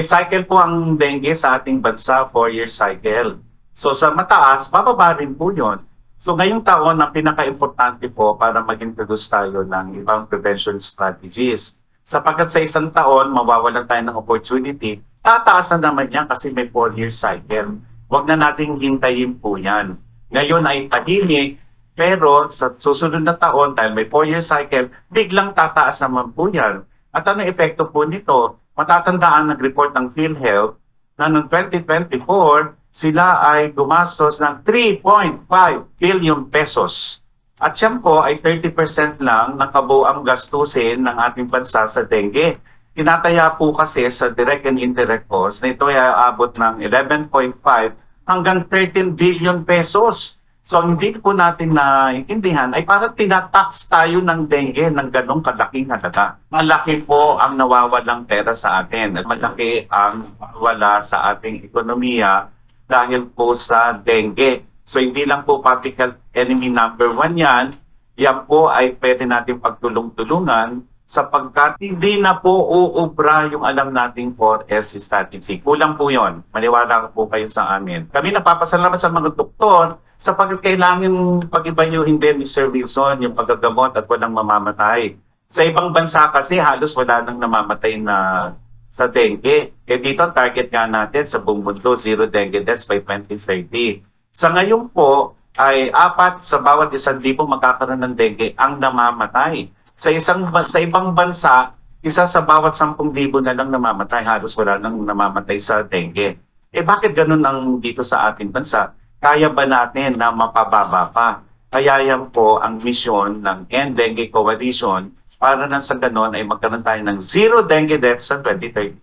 Cycle po ang dengue sa ating bansa, 4-year cycle. So sa mataas, bababa rin po yun. So ngayong taon, ang pinaka-importante po para mag-introduce tayo ng ibang prevention strategies. Sapagkat sa isang taon, mawawalan tayo ng opportunity, tataas na naman yan kasi may 4-year cycle. Huwag na nating hintayin po yan. Ngayon ay tahimik, pero sa susunod na taon, dahil may 4-year cycle, biglang tataas naman po yan. At ano epekto po nito? Matatandaan nag-report ng PhilHealth na noong 2024, sila ay gumastos ng 3.5 billion pesos. At yan po ay 30% lang ng kabuuang gastusin ng ating bansa sa dengue. Tinataya po kasi sa direct and indirect costs na ito ay aabot ng 11.5 hanggang 13 billion pesos. So, ang hindi po natin naintindihan ay parang tinatax tayo ng dengue ng ganong kalaking halaga. Malaki po ang nawawalang pera sa atin at malaki ang wala sa ating ekonomiya dahil po sa dengue. So, hindi lang po public health enemy number 1 yan. Yan po ay pwede natin pagtulong-tulungan sapagkat hindi na po uubra yung alam nating 4S strategy. Kulang po yon. Maniwala po kayo sa amin. Kami napapasalamat sa mga doktor sapagkat kailangan pag-ibayuhin din ni Sir Wilson yung paggagamot at walang mamamatay. Sa ibang bansa kasi halos wala nang namamatay na sa dengue. Dito ang target nga natin sa buong mundo, 0 dengue deaths by 2030. Sa ngayon po ay 4 sa bawat 1,000 magkakaroon ng dengue ang namamatay. Sa ibang bansa, 1 sa bawat 10,000 na lang namamatay, halos wala nang namamatay sa dengue. Bakit ganun ang dito sa ating bansa? Kaya ba natin na mapababa pa? Kaya yan po ang misyon ng End Dengue Coalition para nang sa ganon ay magkaroon tayo ng 0 dengue deaths sa 2030.